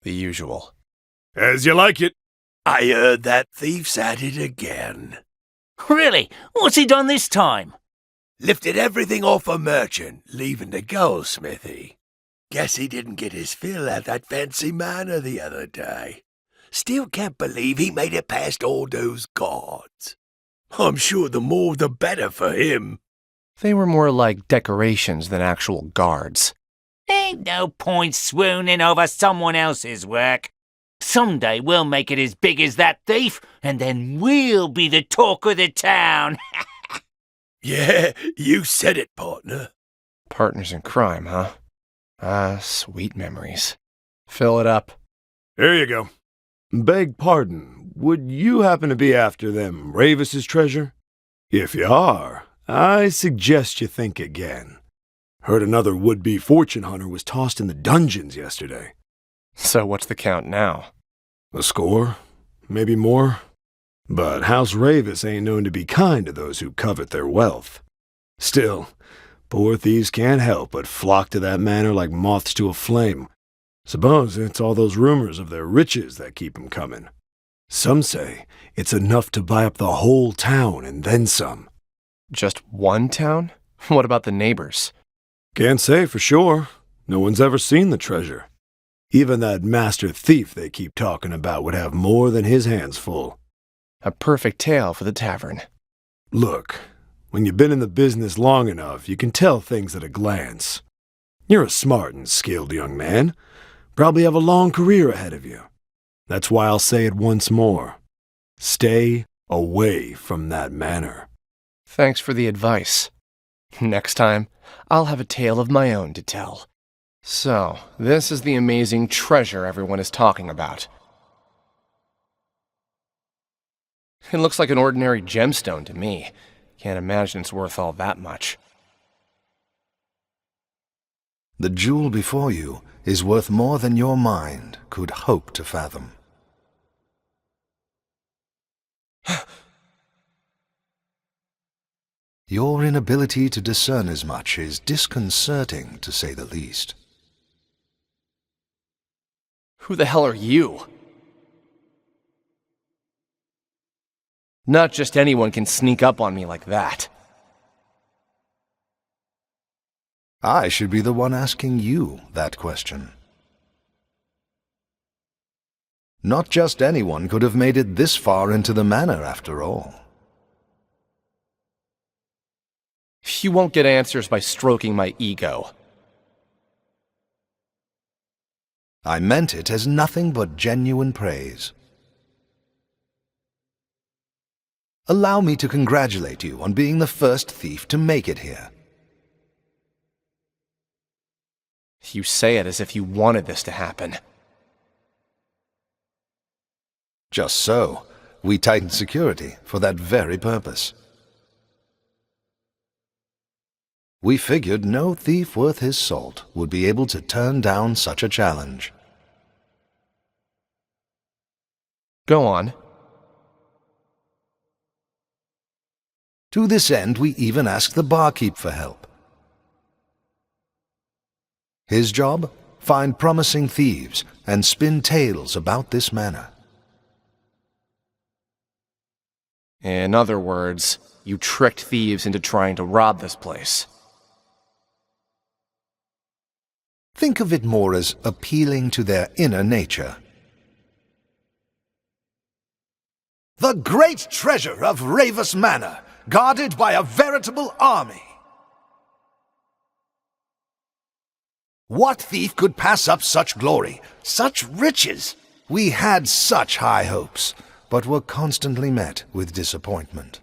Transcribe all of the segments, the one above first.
The usual. As you like it. I heard that thief's at it again. Really? What's he done this time? Lifted everything off a merchant, leaving the goldsmithy. Guess he didn't get his fill at that fancy manor the other day. Still can't believe he made it past all those guards. I'm sure the more the better for him. They were more like decorations than actual guards. Ain't no point swooning over someone else's work. Someday we'll make it as big as that thief, and then we'll be the talk of the town. Yeah, you said it, partner. Partners in crime, huh? Ah, sweet memories. Fill it up. Here you go. Beg pardon, would you happen to be after them Ravis's treasure? If you are, I suggest you think again. Heard another would-be fortune hunter was tossed in the dungeons yesterday. So what's the count now? A score? Maybe more? But House Ravis ain't known to be kind to those who covet their wealth. Still, poor thieves can't help but flock to that manor like moths to a flame. Suppose it's all those rumors of their riches that keep 'em coming. Some say it's enough to buy up the whole town and then some. Just one town? What about the neighbors? Can't say for sure. No one's ever seen the treasure. Even that master thief they keep talking about would have more than his hands full. A perfect tale for the tavern. Look, when you've been in the business long enough, you can tell things at a glance. You're a smart and skilled young man. Probably have a long career ahead of you. That's why I'll say it once more. Stay away from that manor. Thanks for the advice. Next time, I'll have a tale of my own to tell. So, this is the amazing treasure everyone is talking about. It looks like an ordinary gemstone to me. Can't imagine it's worth all that much. The jewel before you is worth more than your mind could hope to fathom. Your inability to discern as much is disconcerting, to say the least. Who the hell are you? Not just anyone can sneak up on me like that. I should be the one asking you that question. Not just anyone could have made it this far into the manor, after all. You won't get answers by stroking my ego. I meant it as nothing but genuine praise. Allow me to congratulate you on being the first thief to make it here. You say it as if you wanted this to happen. Just so, we tightened security for that very purpose. We figured no thief worth his salt would be able to turn down such a challenge. Go on. To this end, we even asked the barkeep for help. His job? Find promising thieves and spin tales about this manor. In other words, you tricked thieves into trying to rob this place. Think of it more as appealing to their inner nature. The great treasure of Ravis Manor, guarded by a veritable army. What thief could pass up such glory, such riches? We had such high hopes, but were constantly met with disappointment.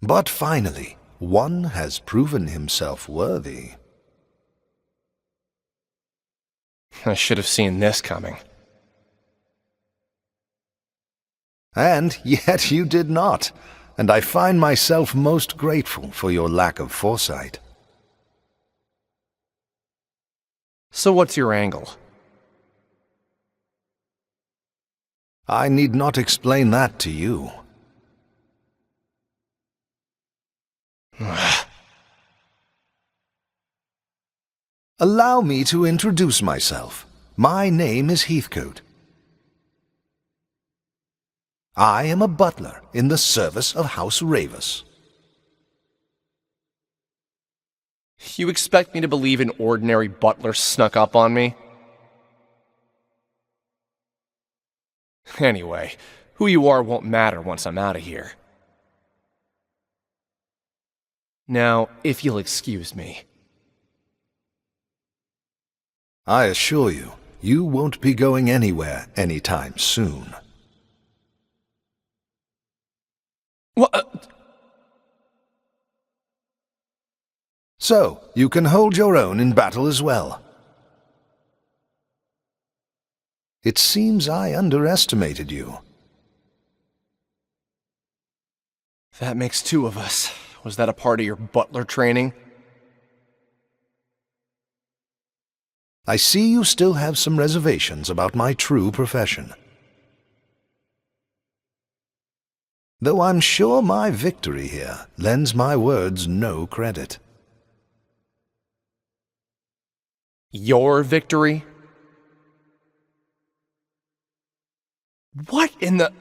But finally, one has proven himself worthy. I should have seen this coming. And yet you did not, and I find myself most grateful for your lack of foresight. So what's your angle? I need not explain that to you. Allow me to introduce myself. My name is Heathcote. I am a butler in the service of House Ravis. You expect me to believe an ordinary butler snuck up on me? Anyway, who you are won't matter once I'm out of here. Now, if you'll excuse me. I assure you, you won't be going anywhere anytime soon. What? So, you can hold your own in battle as well. It seems I underestimated you. That makes two of us. Was that a part of your butler training? I see you still have some reservations about my true profession. Though I'm sure my victory here lends my words no credit. Your victory? What in the...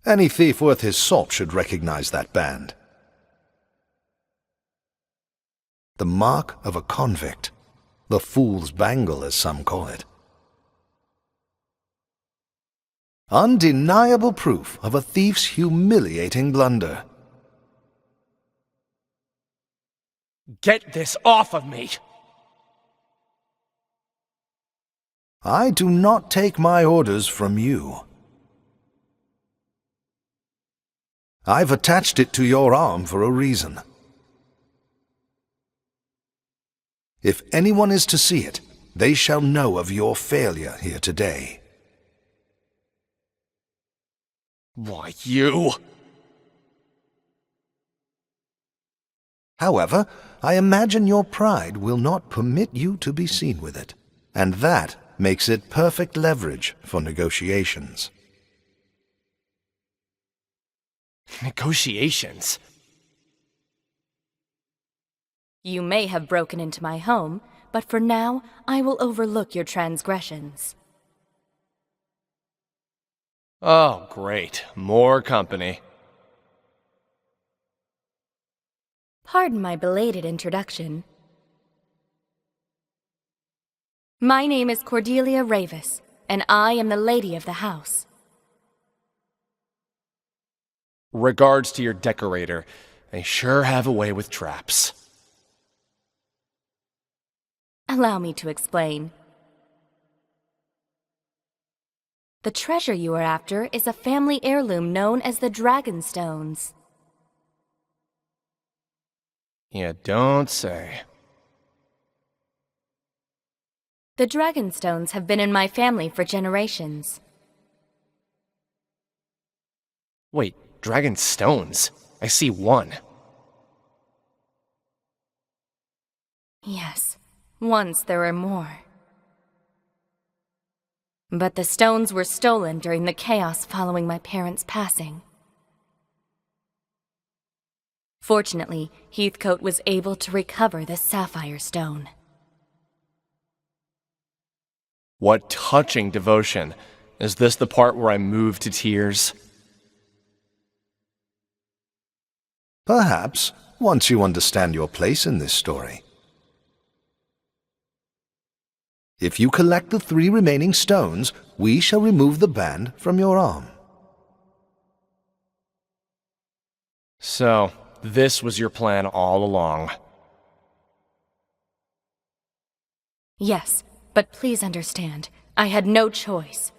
Any thief worth his salt should recognize that band. The mark of a convict. The fool's bangle, as some call it. Undeniable proof of a thief's humiliating blunder. Get this off of me! I do not take my orders from you. I've attached it to your arm for a reason. If anyone is to see it, they shall know of your failure here today. Why, you... However, I imagine your pride will not permit you to be seen with it, and that makes it perfect leverage for negotiations. Negotiations? You may have broken into my home, but for now, I will overlook your transgressions. Oh, great. More company. Pardon my belated introduction. My name is Cordelia Ravis, and I am the lady of the house. Regards to your decorator. They sure have a way with traps. Allow me to explain. The treasure you are after is a family heirloom known as the Dragonstones. You don't say. The Dragonstones have been in my family for generations. Wait, dragon stones? I see one. Yes, once there were more. But the stones were stolen during the chaos following my parents' passing. Fortunately, Heathcote was able to recover the sapphire stone. What touching devotion. Is this the part where I move to tears? Perhaps, once you understand your place in this story. If you collect the 3 remaining stones, we shall remove the band from your arm. So, this was your plan all along. Yes, but please understand, I had no choice.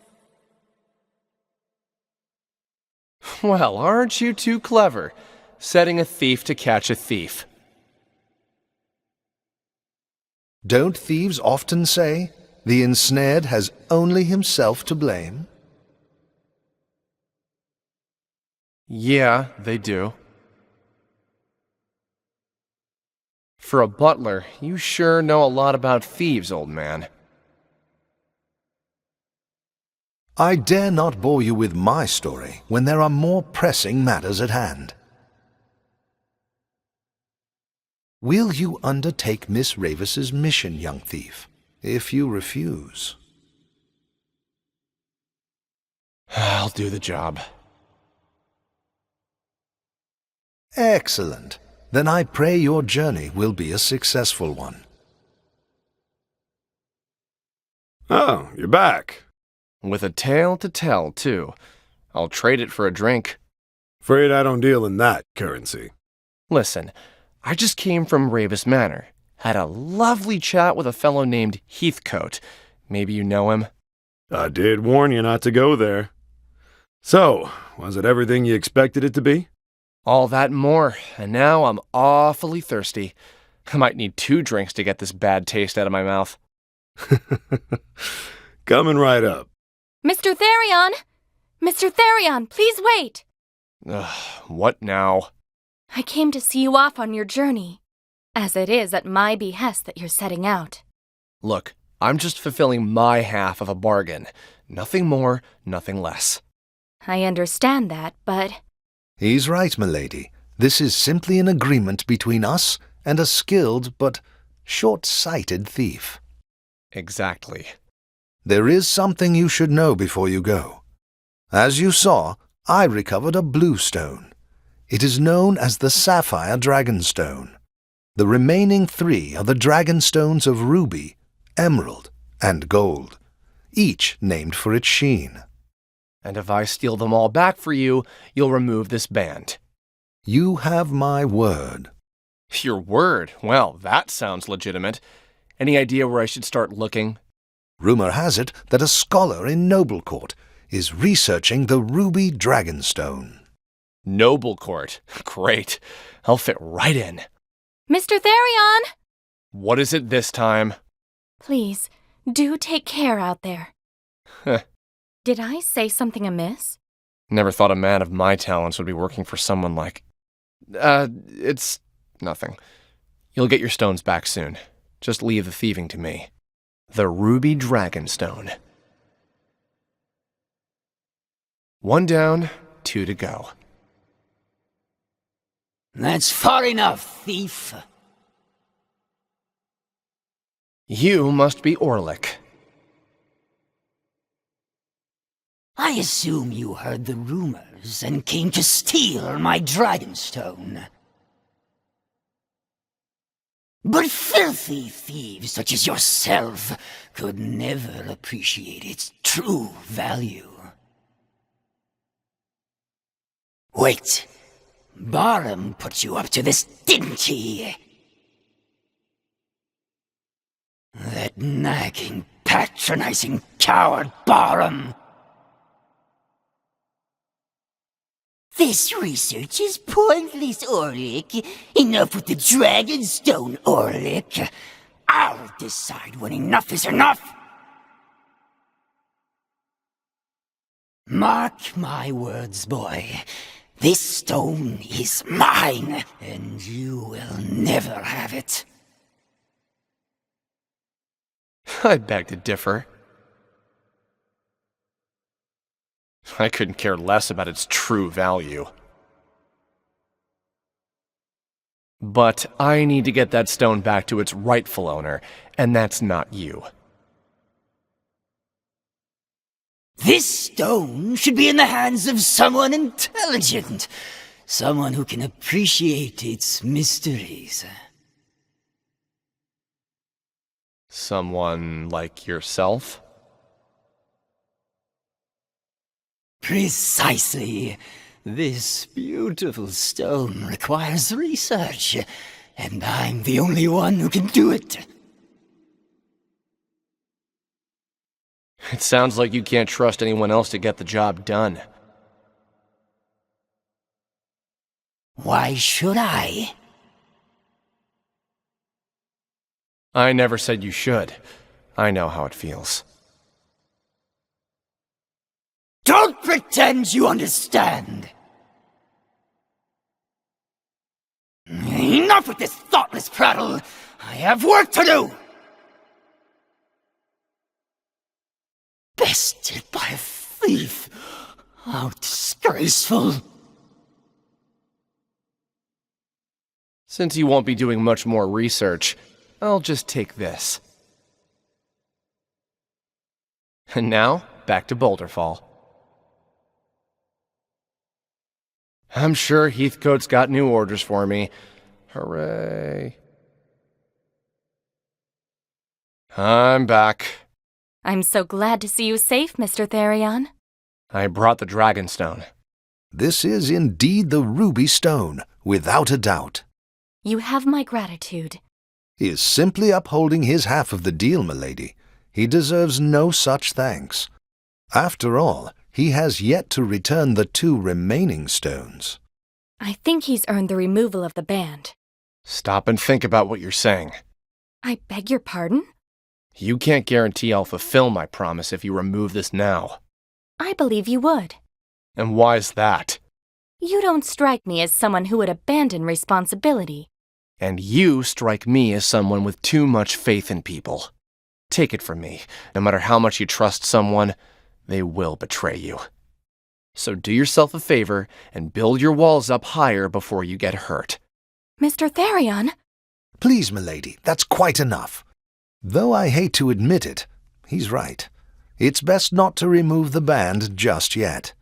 Well, aren't you too clever, setting a thief to catch a thief? Don't thieves often say, the ensnared has only himself to blame? Yeah, they do. For a butler, you sure know a lot about thieves, old man. I dare not bore you with my story when there are more pressing matters at hand. Will you undertake Miss Ravis's mission, young thief? If you refuse... I'll do the job. Excellent. Then I pray your journey will be a successful one. Oh, you're back. With a tale to tell, too. I'll trade it for a drink. Afraid I don't deal in that currency. Listen, I just came from Ravis Manor. Had a lovely chat with a fellow named Heathcote. Maybe you know him? I did warn you not to go there. So, was it everything you expected it to be? All that and more, and now I'm awfully thirsty. I might need 2 drinks to get this bad taste out of my mouth. Coming right up. Mr. Therion! Mr. Therion, please wait! What now? I came to see you off on your journey, as it is at my behest that you're setting out. Look, I'm just fulfilling my half of a bargain. Nothing more, nothing less. I understand that, but... He's right, milady. This is simply an agreement between us and a skilled but short-sighted thief. Exactly. There is something you should know before you go. As you saw, I recovered a blue stone. It is known as the Sapphire Dragonstone. The remaining 3 are the Dragonstones of Ruby, Emerald, and Gold, each named for its sheen. And if I steal them all back for you, you'll remove this band. You have my word. Your word? Well, that sounds legitimate. Any idea where I should start looking? Rumor has it that a scholar in Noble Court is researching the Ruby Dragonstone. Noble Court. Great. I'll fit right in. Mr. Therion! What is it this time? Please, do take care out there. Did I say something amiss? Never thought a man of my talents would be working for someone like... it's nothing. You'll get your stones back soon. Just leave the thieving to me. The Ruby Dragonstone. 1 down, 2 to go. That's far enough, thief. You must be Orlick. I assume you heard the rumors and came to steal my Dragonstone. But filthy thieves such as yourself could never appreciate its true value. Wait, Barham put you up to this, didn't he? That nagging, patronizing coward Barham! This research is pointless, Orlick. Enough with the Dragonstone, Orlick. I'll decide when enough is enough. Mark my words, boy. This stone is mine, and you will never have it. I beg to differ. I couldn't care less about its true value. But I need to get that stone back to its rightful owner, and that's not you. This stone should be in the hands of someone intelligent. Someone who can appreciate its mysteries. Someone like yourself? Precisely. This beautiful stone requires research, and I'm the only one who can do it. It sounds like you can't trust anyone else to get the job done. Why should I? I never said you should. I know how it feels. Don't pretend you understand! Enough with this thoughtless prattle! I have work to do! Bested by a thief! How disgraceful! Since you won't be doing much more research, I'll just take this. And now, back to Boulderfall. I'm sure Heathcote's got new orders for me. Hooray. I'm back. I'm so glad to see you safe, Mr. Therion. I brought the Dragonstone. This is indeed the ruby stone, without a doubt. You have my gratitude. He is simply upholding his half of the deal, milady. He deserves no such thanks. After all, he has yet to return the 2 remaining stones. I think he's earned the removal of the band. Stop and think about what you're saying. I beg your pardon? You can't guarantee I'll fulfill my promise if you remove this now. I believe you would. And why's that? You don't strike me as someone who would abandon responsibility. And you strike me as someone with too much faith in people. Take it from me, no matter how much you trust someone, they will betray you. So do yourself a favor and build your walls up higher before you get hurt. Mr. Therion? Please, milady, that's quite enough. Though I hate to admit it, he's right. It's best not to remove the band just yet.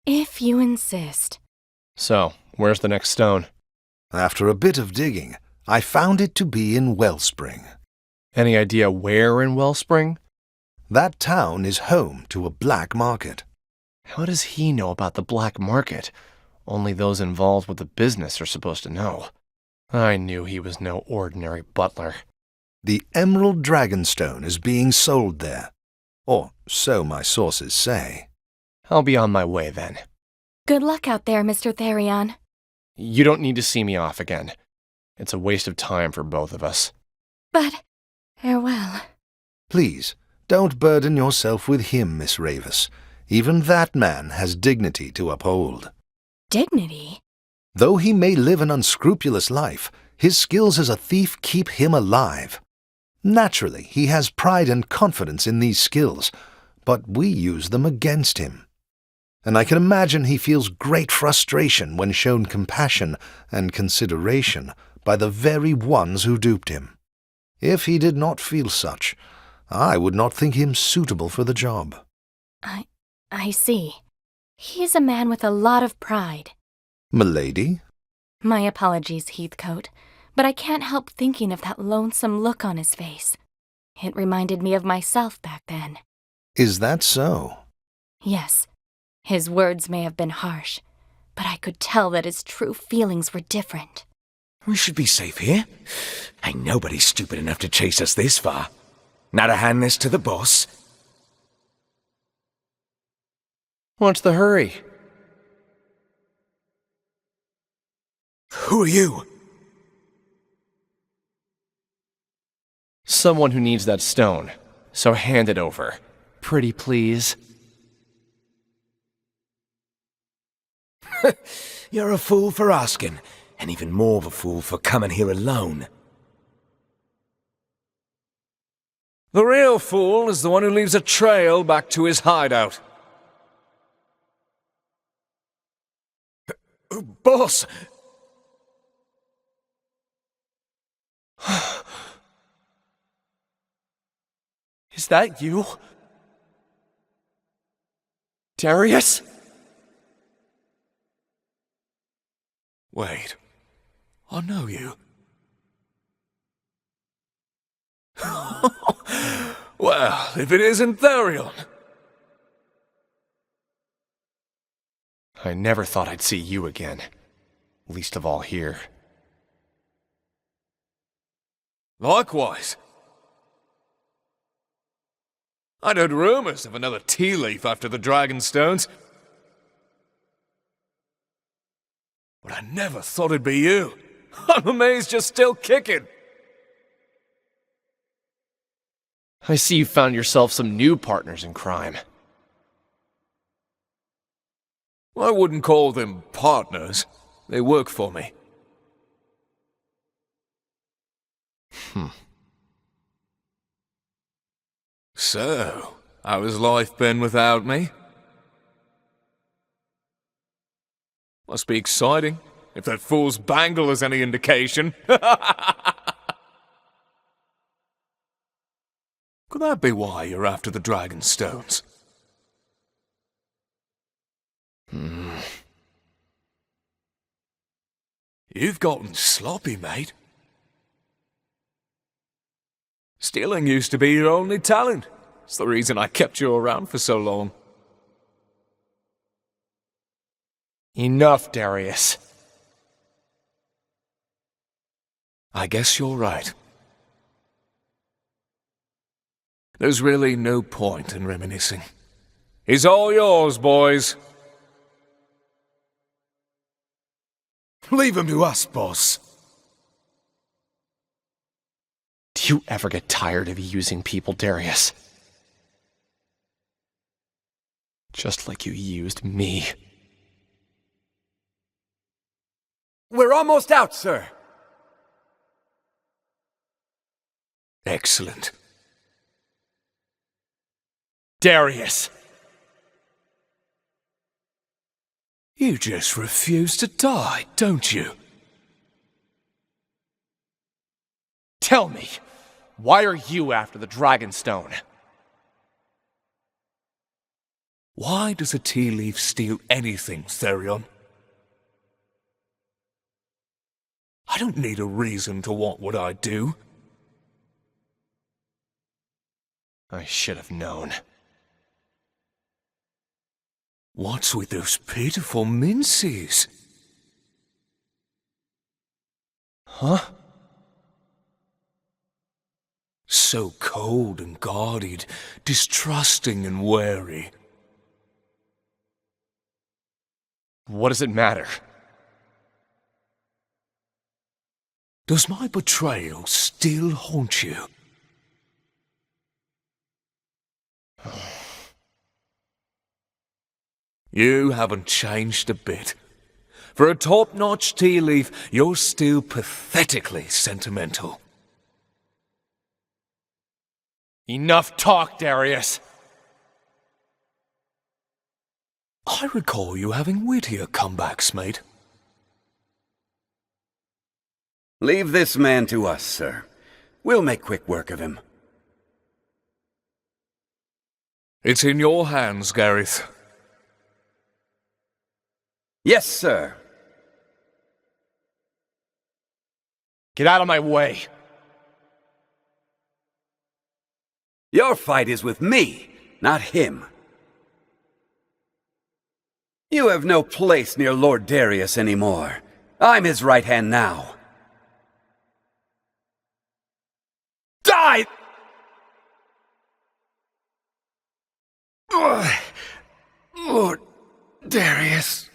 If you insist. So, where's the next stone? After a bit of digging, I found it to be in Wellspring. Any idea where in Wellspring? That town is home to a black market. How does he know about the black market? Only those involved with the business are supposed to know. I knew he was no ordinary butler. The Emerald Dragonstone is being sold there. Or so my sources say. I'll be on my way then. Good luck out there, Mr. Therion. You don't need to see me off again. It's a waste of time for both of us. But, farewell. Please, don't burden yourself with him, Miss Ravis. Even that man has dignity to uphold. Dignity? Though he may live an unscrupulous life, his skills as a thief keep him alive. Naturally, he has pride and confidence in these skills, but we use them against him. And I can imagine he feels great frustration when shown compassion and consideration by the very ones who duped him. If he did not feel such, I would not think him suitable for the job. I see. He's a man with a lot of pride. Milady? My apologies, Heathcote, but I can't help thinking of that lonesome look on his face. It reminded me of myself back then. Is that so? Yes. His words may have been harsh, but I could tell that his true feelings were different. We should be safe here. Ain't nobody stupid enough to chase us this far. Now to hand this to the boss. What's the hurry? Who are you? Someone who needs that stone, so hand it over. Pretty please. You're a fool for asking, and even more of a fool for coming here alone. The real fool is the one who leaves a trail back to his hideout. Boss! Is that you? Darius? Wait, I know you. Well, if it isn't Therion. I never thought I'd see you again. Least of all here. Likewise. I'd heard rumors of another tea leaf after the Dragonstones. But I never thought it'd be you. I'm amazed you're still kicking. I see you found yourself some new partners in crime. I wouldn't call them partners. They work for me. So, how has life been without me? Must be exciting, if that fool's bangle is any indication. Could that be why you're after the dragon stones? You've gotten sloppy, mate. Stealing used to be your only talent. It's the reason I kept you around for so long. Enough, Darius. I guess you're right. There's really no point in reminiscing. He's all yours, boys. Leave him to us, boss. Do you ever get tired of using people, Darius? Just like you used me. We're almost out, sir. Excellent. Darius! You just refuse to die, don't you? Tell me, why are you after the Dragonstone? Why does a tea leaf steal anything, Therion? I don't need a reason to want what I do. I should have known. What's with those pitiful minces? Huh? So cold and guarded, distrusting and wary. What does it matter? Does my betrayal still haunt you? You haven't changed a bit. For a top-notch tea leaf, you're still pathetically sentimental. Enough talk, Darius! I recall you having wittier comebacks, mate. Leave this man to us, sir. We'll make quick work of him. It's in your hands, Gareth. Yes, sir. Get out of my way! Your fight is with me, not him. You have no place near Lord Darius anymore. I'm his right hand now. Die! Lord Darius.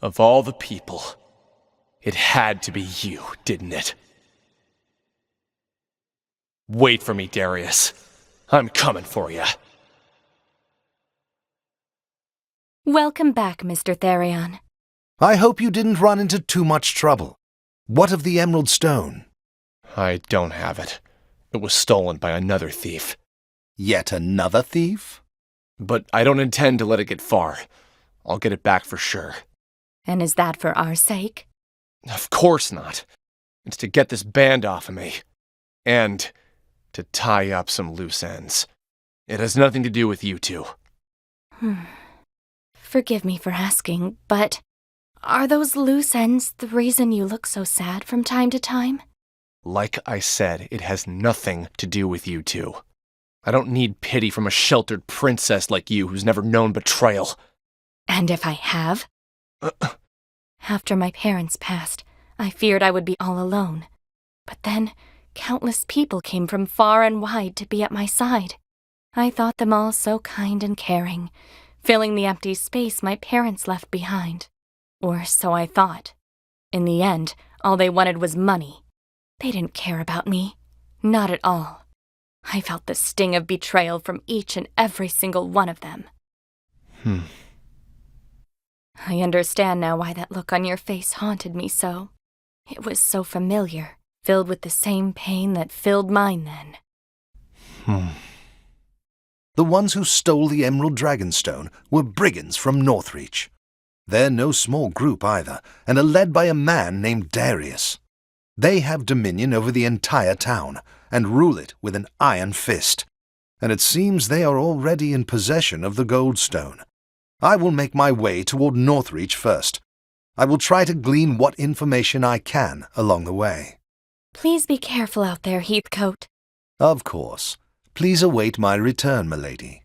Of all the people, it had to be you, didn't it? Wait for me, Darius. I'm coming for you. Welcome back, Mr. Therion. I hope you didn't run into too much trouble. What of the Emerald Stone? I don't have it. It was stolen by another thief. Yet another thief? But I don't intend to let it get far. I'll get it back for sure. And is that for our sake? Of course not. It's to get this band off of me. And to tie up some loose ends. It has nothing to do with you two. Forgive me for asking, but are those loose ends the reason you look so sad from time to time? Like I said, it has nothing to do with you two. I don't need pity from a sheltered princess like you who's never known betrayal. And if I have? After my parents passed, I feared I would be all alone. But then, countless people came from far and wide to be at my side. I thought them all so kind and caring, filling the empty space my parents left behind. Or so I thought. In the end, all they wanted was money. They didn't care about me. Not at all. I felt the sting of betrayal from each and every single one of them. I understand now why that look on your face haunted me so. It was so familiar, filled with the same pain that filled mine then. The ones who stole the Emerald Dragonstone were brigands from Northreach. They're no small group either, and are led by a man named Darius. They have dominion over the entire town, and rule it with an iron fist. And it seems they are already in possession of the Goldstone. I will make my way toward Northreach first. I will try to glean what information I can along the way. Please be careful out there, Heathcote. Of course. Please await my return, milady.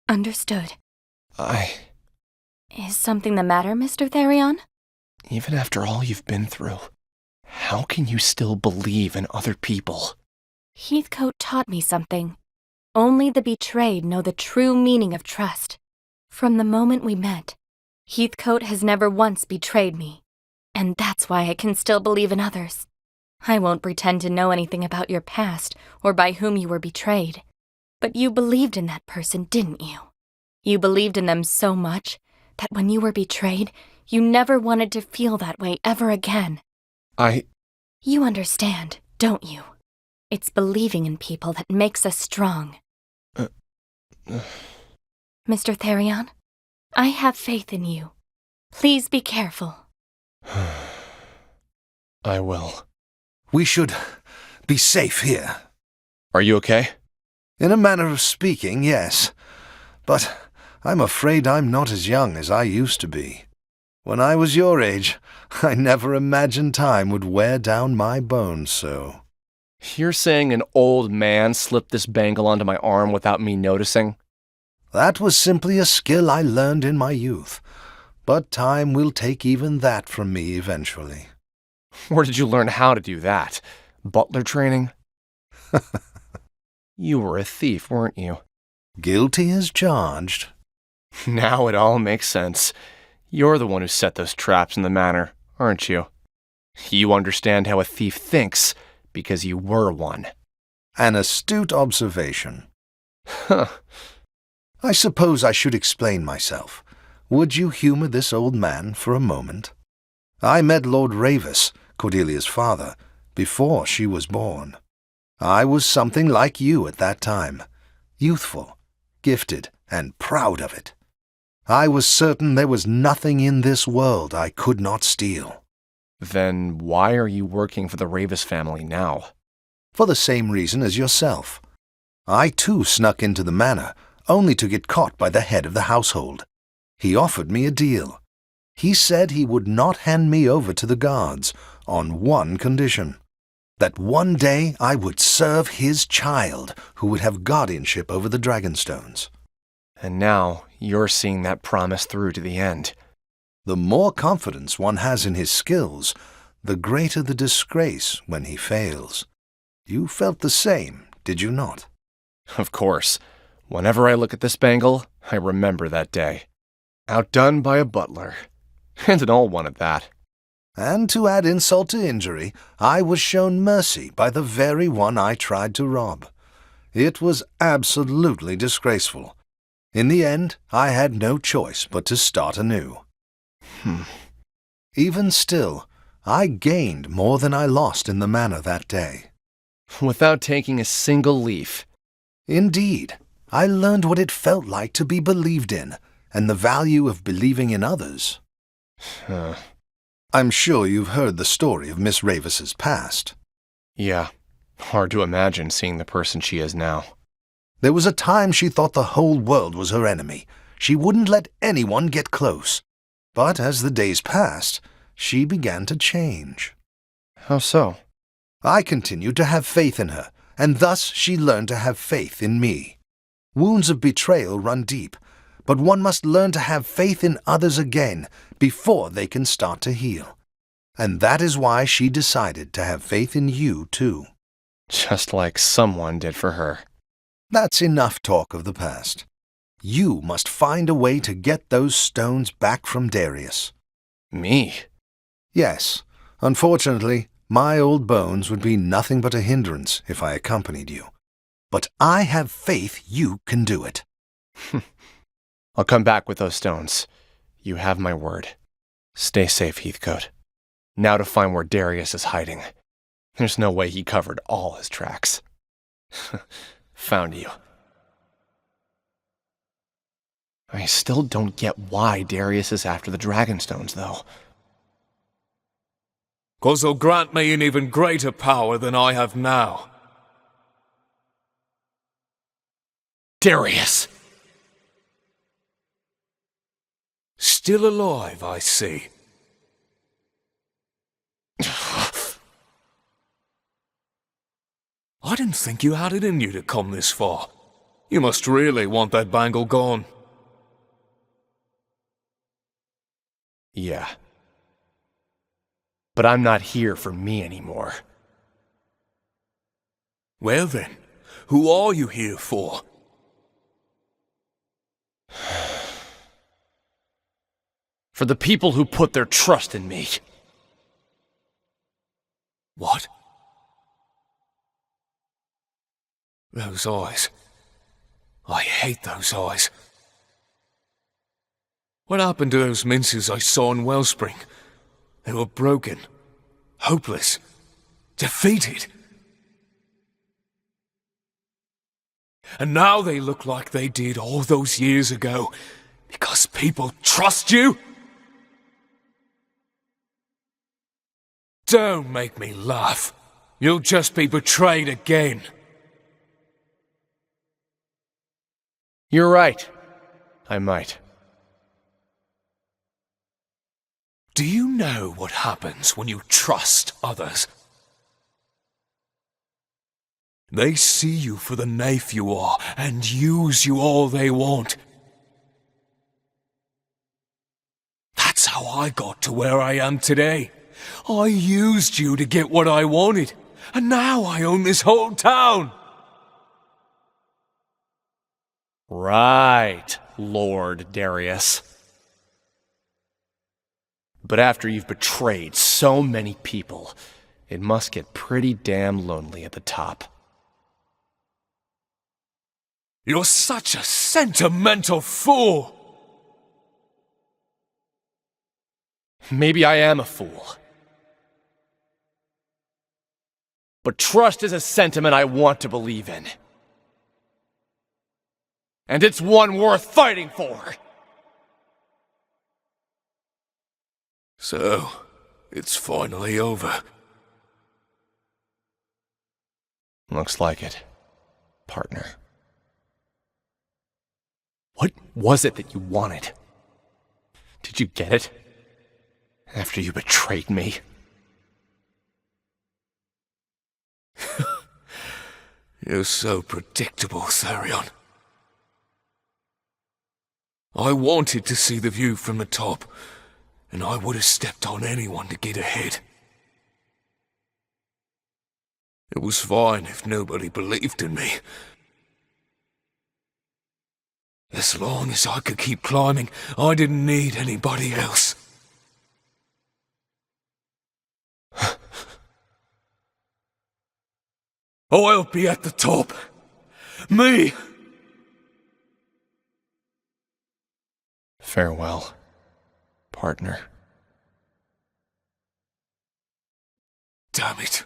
Understood. Even Is something the matter, Mr. Therion? after all you've been through, how can you still believe in other people? Heathcote taught me something. Only the betrayed know the true meaning of trust. From the moment we met, Heathcote has never once betrayed me. And that's why I can still believe in others. I won't pretend to know anything about your past or by whom you were betrayed. But you believed in that person, didn't you? You believed in them so much that when you were betrayed, you never wanted to feel that way ever again. You understand, don't you? It's believing in people that makes us strong. Mr. Therion, I have faith in you. Please be careful. I will. We should be safe here. Are you okay? In a manner of speaking, yes. But I'm afraid I'm not as young as I used to be. When I was your age, I never imagined time would wear down my bones so. You're saying an old man slipped this bangle onto my arm without me noticing? That was simply a skill I learned in my youth. But time will take even that from me eventually. Where did you learn how to do that? Butler training? You were a thief, weren't you? Guilty as charged. Now it all makes sense. You're the one who set those traps in the manor, aren't you? You understand how a thief thinks, because you were one. An astute observation. Huh. I suppose I should explain myself. Would you humor this old man for a moment? I met Lord Ravis, Cordelia's father, before she was born. I was something like you at that time, youthful, gifted, and proud of it. I was certain there was nothing in this world I could not steal. Then why are you working for the Ravis family now? For the same reason as yourself. I too snuck into the manor, only to get caught by the head of the household. He offered me a deal. He said he would not hand me over to the guards on one condition. That one day I would serve his child, who would have guardianship over the Dragonstones. And now you're seeing that promise through to the end. The more confidence one has in his skills, the greater the disgrace when he fails. You felt the same, did you not? Of course. Whenever I look at this bangle, I remember that day. Outdone by a butler. And an old one at that. And to add insult to injury, I was shown mercy by the very one I tried to rob. It was absolutely disgraceful. In the end, I had no choice but to start anew. Even still, I gained more than I lost in the manor that day. Without taking a single leaf. Indeed, I learned what it felt like to be believed in, and the value of believing in others. I'm sure you've heard the story of Miss Ravis's past. Yeah, hard to imagine seeing the person she is now. There was a time she thought the whole world was her enemy. She wouldn't let anyone get close. But as the days passed, she began to change. How so? I continued to have faith in her, and thus she learned to have faith in me. Wounds of betrayal run deep, but one must learn to have faith in others again before they can start to heal. And that is why she decided to have faith in you, too. Just like someone did for her. That's enough talk of the past. You must find a way to get those stones back from Darius. Me? Yes. Unfortunately, my old bones would be nothing but a hindrance if I accompanied you. But I have faith you can do it. I'll come back with those stones. You have my word. Stay safe, Heathcote. Now to find where Darius is hiding. There's no way he covered all his tracks. Found you. I still don't get why Darius is after the Dragonstones, though. 'Cause they'll grant me an even greater power than I have now. Darius! Still alive, I see. I didn't think you had it in you to come this far. You must really want that bangle gone. Yeah. But I'm not here for me anymore. Well then, who are you here for? For the people who put their trust in me. What? Those eyes. I hate those eyes. What happened to those minces I saw in Wellspring? They were broken, hopeless, defeated. And now they look like they did all those years ago because people trust you? Don't make me laugh. You'll just be betrayed again. You're right. I might. Do you know what happens when you trust others? They see you for the knafe you are and use you all they want. That's how I got to where I am today. I used you to get what I wanted, and now I own this whole town. Right, Lord Darius. But after you've betrayed so many people, it must get pretty damn lonely at the top. You're such a sentimental fool! Maybe I am a fool. But trust is a sentiment I want to believe in. And it's one worth fighting for! So, it's finally over. Looks like it, partner. What was it that you wanted? Did you get it? After you betrayed me? You're so predictable, Therion. I wanted to see the view from the top, and I would have stepped on anyone to get ahead. It was fine if nobody believed in me. As long as I could keep climbing, I didn't need anybody else. I'll be at the top. Me! Farewell, partner. Damn it.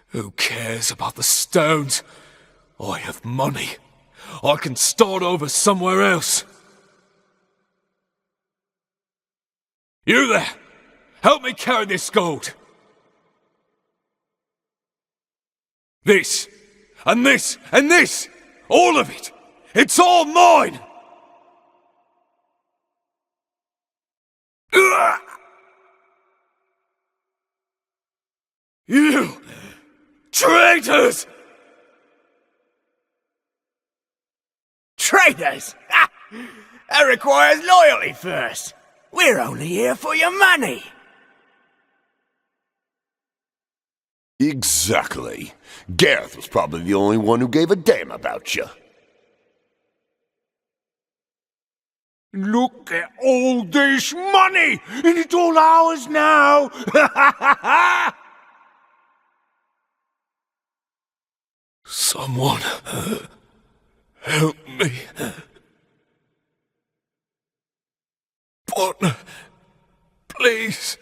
Who cares about the stones? I have money. I can start over somewhere else. You there! Help me carry this gold! This, and this, and this! All of it! It's all mine! Ugh! You traitors! Traitors? Ha! That requires loyalty first. We're only here for your money. Exactly. Gareth was probably the only one who gave a damn about you. Look at all this money! And it's all ours now! Someone help me. Partner, please.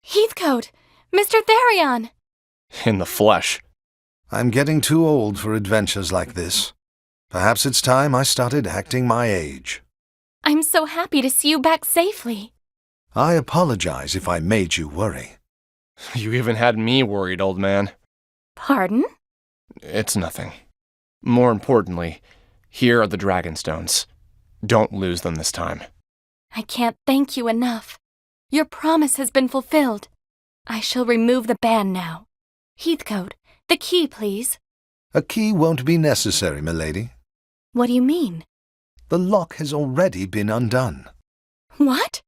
Heathcote! Mr. Therion! In the flesh. I'm getting too old for adventures like this. Perhaps it's time I started acting my age. I'm so happy to see you back safely. I apologize if I made you worry. You even had me worried, old man. Pardon? It's nothing. More importantly, here are the Dragonstones. Don't lose them this time. I can't thank you enough. Your promise has been fulfilled. I shall remove the ban now. Heathcote, the key, please. A key won't be necessary, milady. What do you mean? The lock has already been undone. What?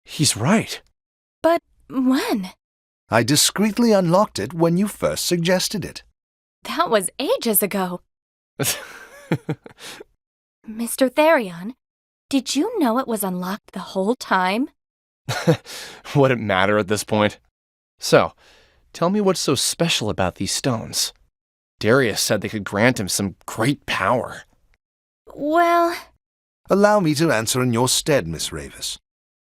He's right. But when? I discreetly unlocked it when you first suggested it. That was ages ago. Mr. Therion, did you know it was unlocked the whole time? Would it matter at this point? So, tell me what's so special about these stones. Darius said they could grant him some great power. Well... Allow me to answer in your stead, Miss Ravis.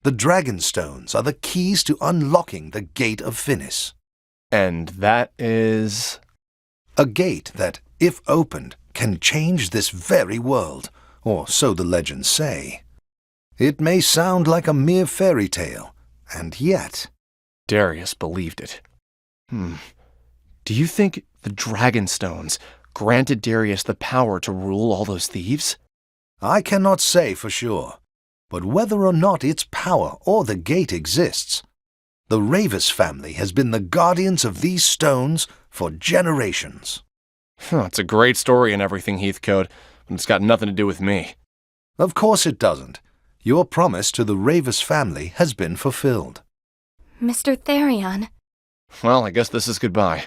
The Dragonstones are the keys to unlocking the Gate of Finis. And that is... A gate that, if opened, can change this very world, or so the legends say. It may sound like a mere fairy tale, and yet... Darius believed it. Do you think the Dragonstones granted Darius the power to rule all those thieves? I cannot say for sure, but whether or not its power or the gate exists, the Ravis family has been the guardians of these stones for generations. It's a great story and everything, Heathcote, but it's got nothing to do with me. Of course it doesn't. Your promise to the Ravis family has been fulfilled. Mr. Therion. Well, I guess this is goodbye.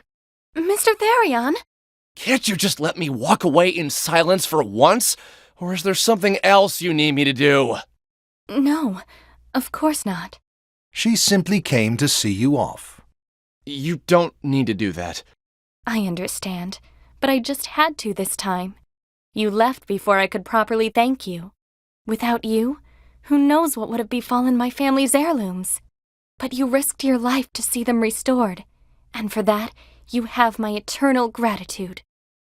Mr. Therion! Can't you just let me walk away in silence for once? Or is there something else you need me to do? No, of course not. She simply came to see you off. You don't need to do that. I understand, but I just had to this time. You left before I could properly thank you. Without you, who knows what would have befallen my family's heirlooms? But you risked your life to see them restored, and for that, you have my eternal gratitude.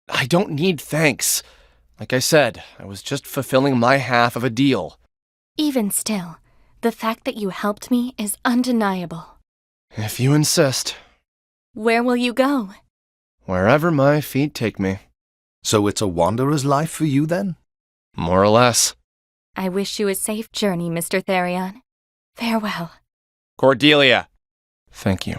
I don't need thanks. Like I said, I was just fulfilling my half of a deal. Even still, the fact that you helped me is undeniable. If you insist. Where will you go? Wherever my feet take me. So it's a wanderer's life for you then? More or less. I wish you a safe journey, Mr. Therion. Farewell. Cordelia. Thank you.